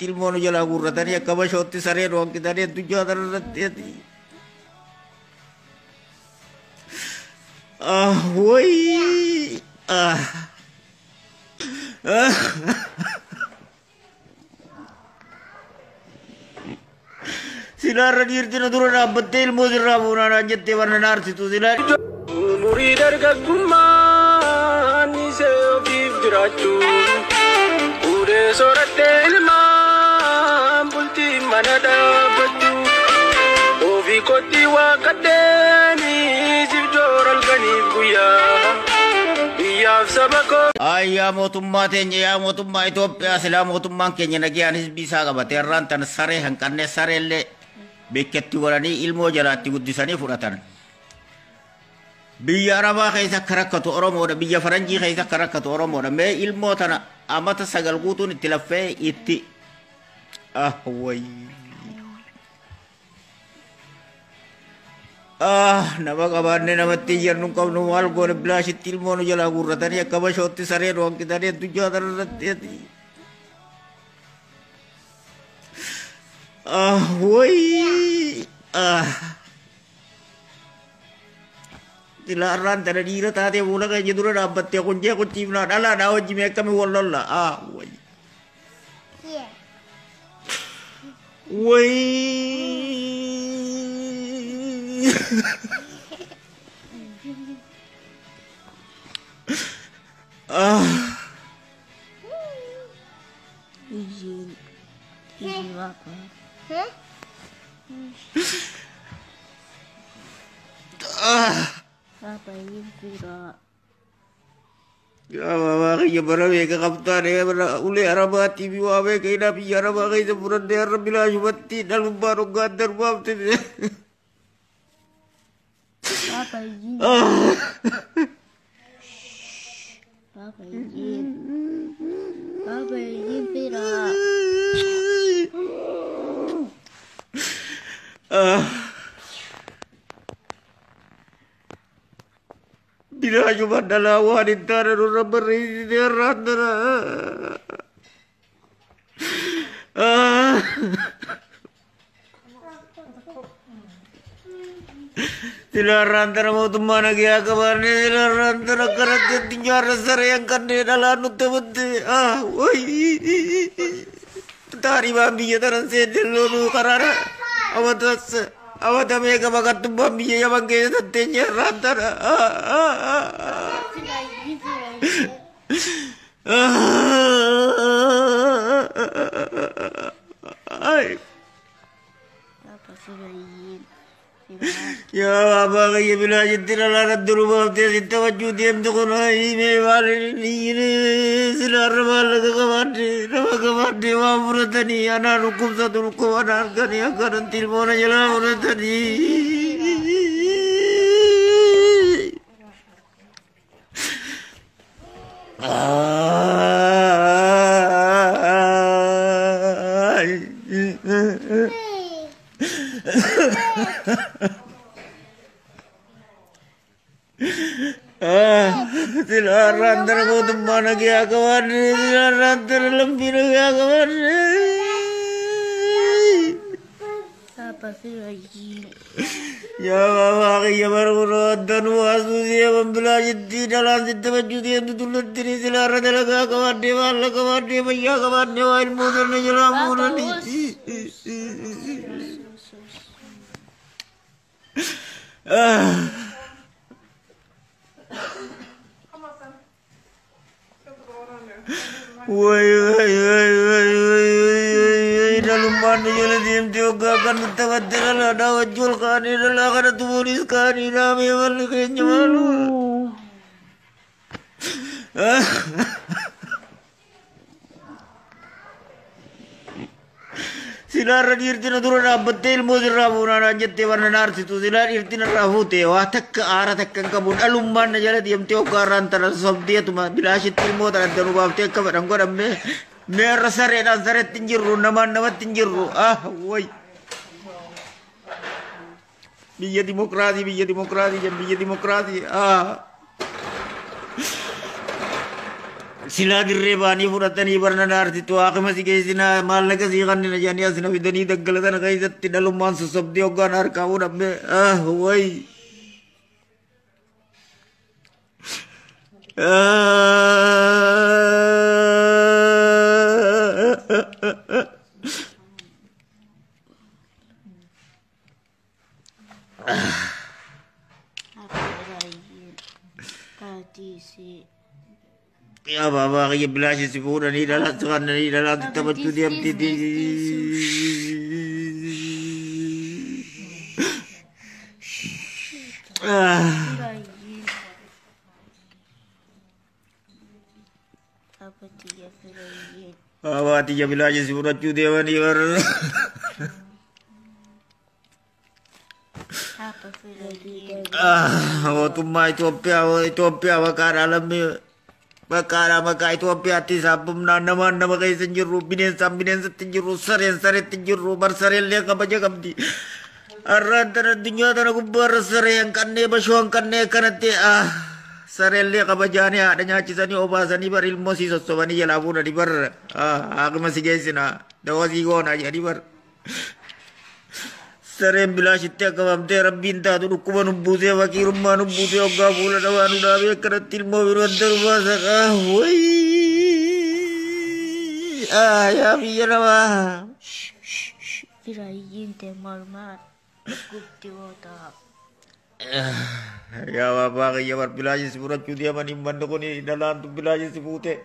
ilmoon jalaa guurratanii akka bashootti saree dhonkitanii addunyaa kanarratti. Wayii. Silaarra dhiirtina dura dhaabbattee ilmoo sirraa fuunaan jettee warra naarsitu silaa. Umurii dargaggummaa ni see ofiif jiraachuun fuudhee soorattee ilmaan bultii mana dhaabbachuu ofii kottii waaqadheenii sibjoor halkaniif guyyaa biyyaaf saba koo. Yaa mootummaa teenya yaa mootummaa Itoophiyaa silaa mootummaan keenya nagayaanis biisaa qabate irraan tan saree hanqannee sareellee beeketti godhanii ilmoo jalaatti guddisanii fudhatan. Biyya Arabaa keessa akka rakkatu Oromoodha, biyya Faranjii keessa akka rakkatu Oromoodha. Mee ilmoo tana amata 9 guutuun itti laffee itti nama qabaannee namatti iyyannu hin qabnu maal goone bilaashitti ilmoo nu jalaa guurratanii akka bashootti saree dhonkitanii addunyaa kanarratti. Wayii. Dilarang tadi dira tadi mula kan jadi dulu dapat ya kunci na dala na wajib mereka mi walol lah woi woi izin apa? Apa ini pura? Ya mama kaya bara mereka kapten ya bara ule Arabah TV wae kaya nabi Arabah kaya sebulan dia bila jumati dalam baru gadar bab tu. Apa izin? Apa izin? Apa izin pura? Bila cuma dalam wanita dan orang beri dia rantara. Tidak rantara mau teman lagi kabar ni tidak rantara kerana dia tinggal rasa yang kan dia dalam nutte. Woi. Tari babi ya taran sedel lu karara. Awat mereka bakat tu babi ya bangke satenya rantara. Apa sudah izin? Ya apa kaya bila jentira larat dulu bapte sinta wajud diam tu kono ini wale ini silar wale nama kamarde wa muratani anak hukum satu hukum anak kani akan tilmona jala muratani Silaran terkau teman lagi kawan silaran terlebih lagi kawan. Apa sudah izin? Ya mama kaya baru dan wasu dia membelajar di dalam sistem judi yang tutup diri silaran terlaga kawan dia malah kawan dia bayar kawan dia ilmu dan jalan mudah ni. Woi dalam mana jalan diam juga kan tawatir lah dah jual kani dah kan tulis kani nama malu kayaknya malu. Silar irtina dura dhaabbattee ilmoo sirraa fuunaan jettee warra naarsitu silar irtina irraa fuute waa takka aara takka hin qabuun dhalummaan na jala deemtee hoggaarraan tana sobdeetuma bilaashitti ilmoo tana danuu baaftee akka fedhan godhamme meerra sareedhaan sareetti hin jirru namaan namatti hin jirru way biyya dimokiraatii biyya dimokiraatii Sila dirree baanii fudhatanii barna naartitu haaqima si geessinaa maallaqa sii kannina jedhanii asina fidanii daggalatan keessatti dhalummaan sossobdii hoggaan harkaa fuudhamme wayi. Ya baba kayak belas si pura ni dalam sekarang ni dalam tempat tu diam titi. Apa tiga Firayin? Baba tiga belas si pura tu dia ni bar. Apa Firayin? Waktu mai Ethiopia wakar alam ni. Bakara maka Ethiopia ti sabum nama kay senjuru binensa tinjuru sare tinjuru bar sare le kabaja kabdi. Arran tanah dunia tanah kubar sare yang kanne basuang kanne kanate sare le kabaja ni adanya cisani obasani bar ilmu si sosowani ya labu na di bar aku masih gesina dawasi gona ya di bar. Sarem bila sitte kabam te rabbinta tu kuman ubuse waki rumman ubuse ogga bula dawanu dawe karatil mo wirandar wasaka woi ya biyarawa Firayin te marmat gupti wota. Ya baba ya bar bila si surat judia manimban ko ni dalam tu bila si pute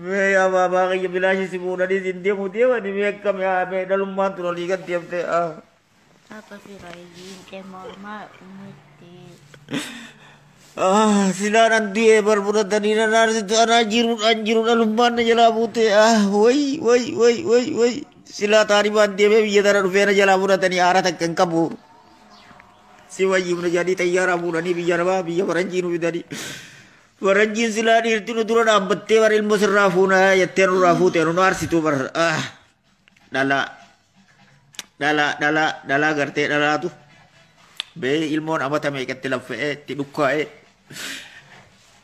ya baba kayak bilang si muda di sini dia muda ni mereka me dalam mantu lihat tiap te Apa Firayin te marmat umiti. Sila nanti berbuat tadi nanti itu anjir dalam mana jalan putih woi sila tari banti me biar taruh fera jalan putih tadi arah tak kamu si wajib menjadi tayar abu nani biar apa biar beranjir tadi. Waranjin sila dirti nuturan abette war ilmu serrafuna yatteru rafu teru nar situ bar dala garte dala tu be ilmu amata me ketelaf ti dukka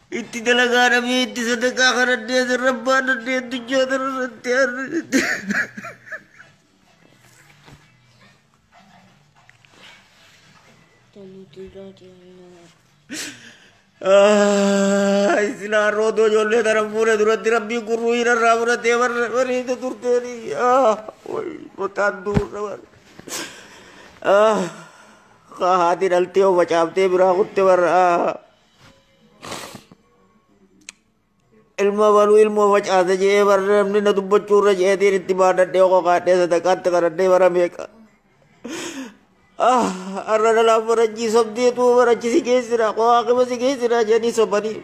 itti dala gara me itti sedekah karena dia serabana dia tujuh terus Telu tidak dia. Istilah rodo jolle dalam pura durat dirabbi kurui rabura tebar bari itu turteri woi botandu rabar kahati dalteo bacapte birakutte bar ilmu bacada je bar namni na dubbo chura je dir ittibada deo ko kate sadakat karade bar meka arra dalam beranji sabdi itu beranji si gesira ko aku masih gesira jadi sobani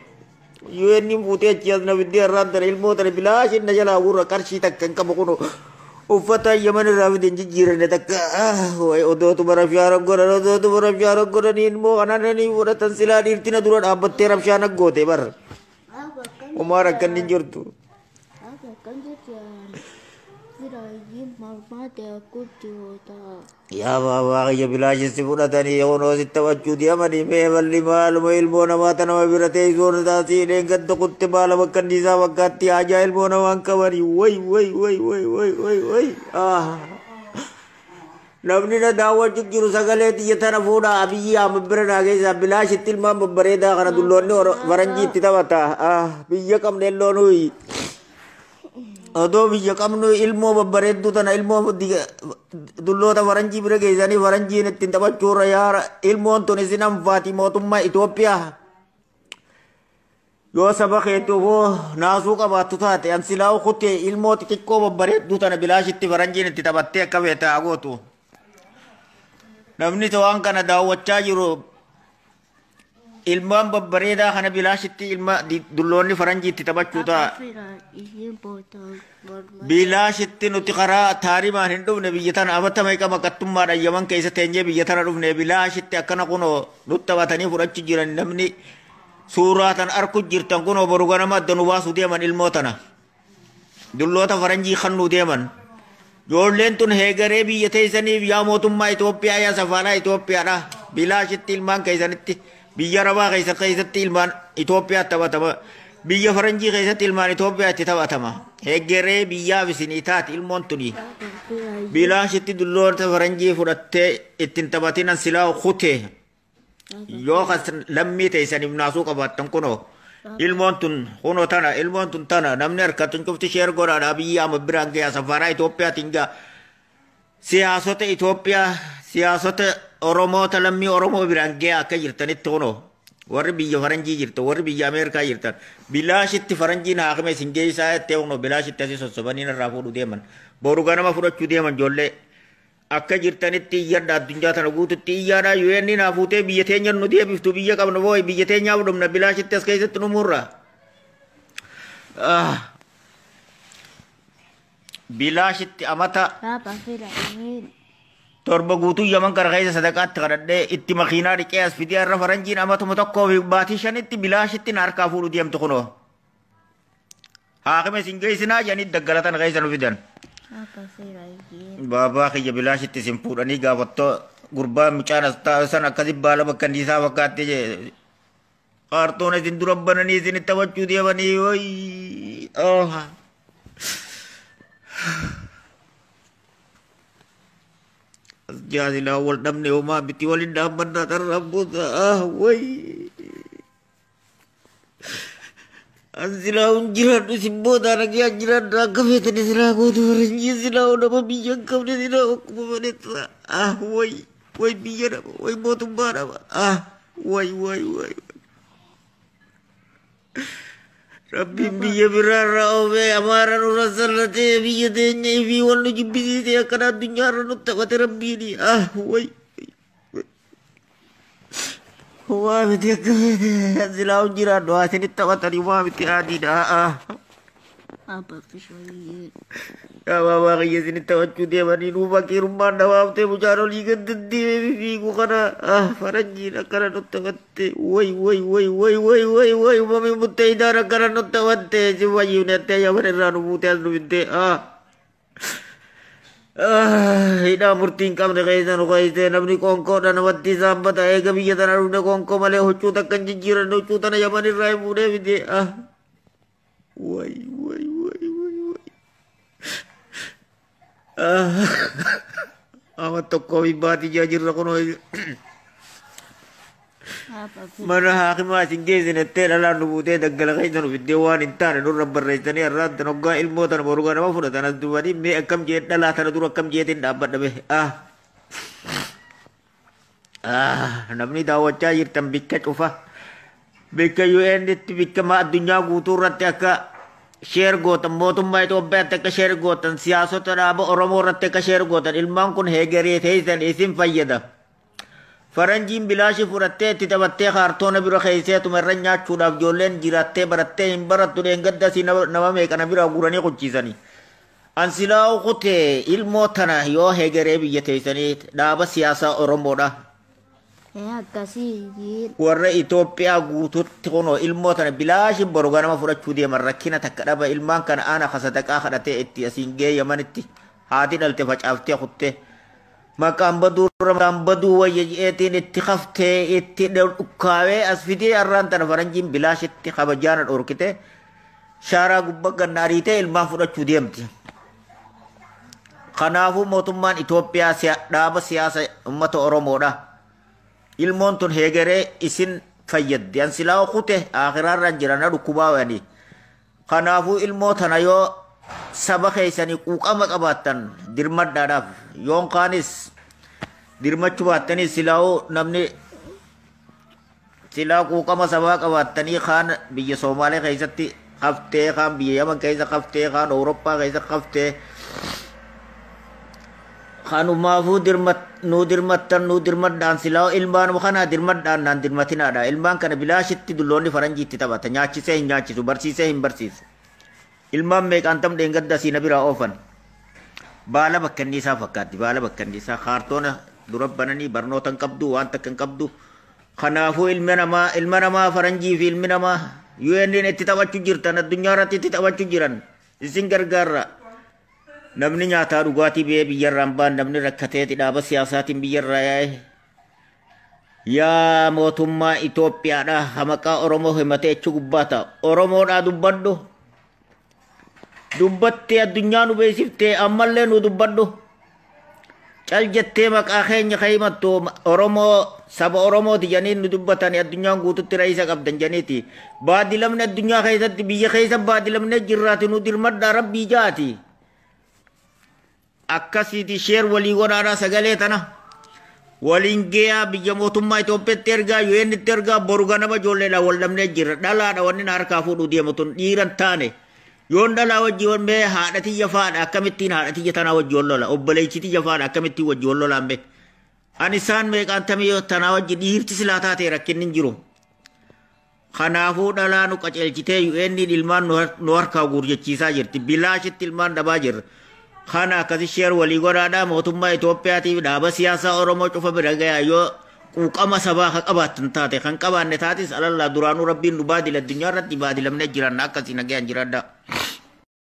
yuen ni putih cias na vidya ran dari ilmu dari bilasin na jala ura karshi tak kan kamu kuno ufata yaman rawi denji jiran ne tak woi odo tu bara fiara gora ni ilmu kanan ni ura tansila dirtina duran abad terap shanak go te bar umar akan ninjur tu Apa kan dia Firayin marmat aku wota. Ya baba ya bilashi sipuna tani yono sitawaju dia mani me walli mal mo ilmo na mata na birate zor da si lengat to kutte bala bakkan disa wakati aja ilmo na wangka wari woi namni na dawa juru sagale ti yatana foda abi ya mabra ge sa bilashi tilma mabreda kana dullonne or waranji titawata biya kam nello nui Ado biya kamnu ilmu babbareddu tana ilmu dullo ta waranji bire geesani waranji nettin taba chura yara ilmu on toni sinam fati motumma Ethiopia yo sabakhetu ho nasu ka batu taate an silaw khutte ilmu tikko babbareddu tana bilashitti waranji netti tabatte akaweta agotu namni to an kana dawacha jiru ilmu babbareda kana bilashitti ilma dullonni faranji itti tabachuta bilashitti nuti qara tariman hindumne biyyatan abatame kama kattumma da yaman keessa tenje biyyatan dufne bilashitti akkana kuno nuttabatani furachi jiran namni suratan arku jirtan kuno borugana madanu wasu deman ilmotana dullota faranji khannu deman jollen tun hegare biyyate isani ya motumma Ethiopia ya safara Ethiopia da bilashitti ilman keessanitti biyya Arabaa keessatti ilmaan Itoophiyaa taphatama. Biyya Faranjii keessatti ilmaan Itoophiyaatti taphatama. Hegeree biyyaaf isinii taate ilmoon tuni. Bilaashitti dulloota Faranjii fudhattee ittiin taphatinan silaa kutee. Yoo kas lammii teessaniif naasuu qabaattan kunoo. Ilmoon tun kunoo tana ilmoon tun tana namni harkatun cufti sheer godhaadhaa biyya amma biraan gahaa safaraa Itoophiyaatiin gahaa. Siyaasota Itoophiyaa siyaasota Oromoota lammii Oromoo biraan gahaa akka jirtanitti kunoo. Warri biyya Faranjii jirtu warri biyya Ameerikaa jirtan bilaashitti Faranjiin haakime isin geessaa jettee kunoo bilaashitti asii sossobanii irraa fuudhu deeman. Boru ganama fudhachuu deeman ijoollee. Akka jirtanitti iyyadha addunyaa tana guututti iyyaadha UN naa fuutee biyya teenya nu deebiftu biyya qabna boo'i biyya teenyaa fudhamna bilaashitti as keessatti nu murra. Bilaashitti amata torba guutuu yaman gara keessa sadaqaatti kadhadhee itti makiinaa dhiqee as fidee irra Faranjiin amatuma tokkoo fi baatii shanitti bilaashitti na harkaa fuudhu deemtu kunoo. Haakime isin geessinaa jedhanii daggalatan keessa nu fidan. Baabaa kiyya bilaashitti isin fuudhanii gaafattoo gurbaa mucaan as taasisan akkasii baala bakka isaa fakkaattee jee kaartoon isin dura bananii isin itti taphachuu deemanii wayi. Jaasilaa wal dhabne homaa biti waliin dhaabbannaa tarraa booda wayi. Ansilah unjiran tu simbo tanah kia jiran rangka fetan silah aku tu renji silah udah pembijak kau ni silah aku memanit woi biar apa woi mau tumbar apa woi Rabbi biya birara obe amara nura salate biya denya ibi walu jibisi dia kana dunya ranu takate Rabbi ni woi wah mesti aku silau jiran doa sini tak tadi wah mesti adi dah apa kesulitan ya bawa kaya sini tak dia bani rumah ke rumah dah wah mesti bucaro lihat tadi bibi ku kana Faranji nak kana nota wate woi mami mutai darah kana nota wate cuma unit ya beneran mutai lu binte ida murting kam de kaisa no kaisa namni kongko dan watti sambat ay gabiya tan aruna kongko male hucu takkan jijiran hucu tan yamani rai mude vide woi amat tokko ibati jajir kono mana hakim asin gezen tela la nu bude daggal kaisa no vide wan intana nur rabbar raitani arad no ga ilmo tan boruga nama fuda tan duwani me akam je dala tan dur akam je tin dapat dabe namni dawacha yir tam bikkat ufa bikka UN dit bikka ma dunya guturat akka share gotan motumma itu bet akka share gotan siyasata aba oromo rat akka share gotan ilman kun hegere theisan isim fayyada Faranjiin bilaashi fudhattee itti taphattee kaartoona bira keessee tumarra nyaachuudhaaf ijoolleen jiraattee barattee hin barattu dheengadda si nama meeqana bira guranii qochiisanii. Ansilaa kutee ilmoo tana yoo hegeree biyya teessanii dhaaba siyaasaa Oromoodha. akkasii Warra Itoophiyaa guutuutti kunoo ilmoo tana bilaashi borugaa nama fudhachuu deeman rakkina takka dhaba ilmaan kana ana kasadaqaa kadhatee itti asiin geeyyamanitti haati dhalte facaaftee kuttee. Maqaan baduu wayyaji'eetiin itti haftee itti dhukkaawee as fidee arraan tana Faranjiin bilaashitti kabajaana dhorkite shaaraa gubbaa gannaariitee ilmaan fudhachuu deemti. Kanaafuu mootummaan Itoophiyaa dhaaba siyaasa uummata Oromoodha. Ilmoon tun heegeree isin fayyaddi. Ansilaa kute akhiraarraan jirana dhukkubaa wani. Kanaafuu ilmoo tana yoo saba keessanii quuqama qabaattan dirmadhaadhaaf yoon kaanis dirmachuu baattanii silaa'uu namni silaa quuqama sabaa qabaattanii kaan biyya Soomaalee keessatti haftee kaan biyya Yaman keessa haftee kaan Awurooppaa keessa haftee kanumaafuu nu dirmadhaan silaa ilmaan kana dirmadhaan naan dirmatinaadha ilmaan kana bilaashitti dulloonni faranjiitti taphata nyaachisee hin nyaachisu barsiisee hin barsiisu. Ilmaan meeqaan tam dheengadda siina biraa oofan baala bakkanniisaa fakkaatti baala bakkanniisaa kaartoona dura bananii barnootan qabdu waan takka hin qabdu kanaafuu ilma namaa faranjii fi ilmi namaa UN'n itti taphachuu jirtan addunyaa irratti itti taphachuu jiran isin gargaarra namni nyaataa dhugaatii biyee biyyarraan baan namni rakkateeti dhaaba siyaasaatiin biyyarraa yaa'e yaa mootummaa Itoophiyaadha maqaa Oromoo himatee jechuu gubbaata Oromoodhaa dubbadhu dubbattee addunyaa nu beeksiftee ammallee nu dubbadhu cal jettee maqaa keenya himattu Oromoo saba Oromooti janiin nu dubbatanii addunyaan guututti raisa qabdan janiiti baadilamne addunyaa keessatti biyya keessa baadilamne jirraati nu dirmadhaa rabbii jaati akkasiiti sheer walii godhaadhaa sagalee tana waliin geeyaa biyya mootummaa Itoophiyaatti ergaa UN'tti ergaa boru ganama ijoolleedha wal dhabnee jirra dhalaadha wanni na harkaa fuudhuu deemu tun dhiiran taane yoon dhalaa wajji wal mee haadhatiyya faadha akkamittiin haadhatiyya tanaa wajji wal lola obboleessitiyya faadha akkamittiin wajji wal lolaan bee ani isaan meeqaan tamii tanaa wajji dhiirti silaa taatee rakkinni hin jiru kanaafuu dhalaa nu qaceelchitee UN'n ilmaan nu harkaa guurjechiisaa jirti bilaashitti ilmaan dhabaa jirra kana akkasi sheer walii godhaadhaa mootummaa Itoophiyaatiif dhaaba siyaasaa Oromoo cufa bira gayaa yoo quuqama sabaa ka qabaatan taate kan qabaanne taatis alallaa duraanuu rabbiin nu baadila addunyaa irratti baadilamnee jiran akkasii nagayaan jiraadhaa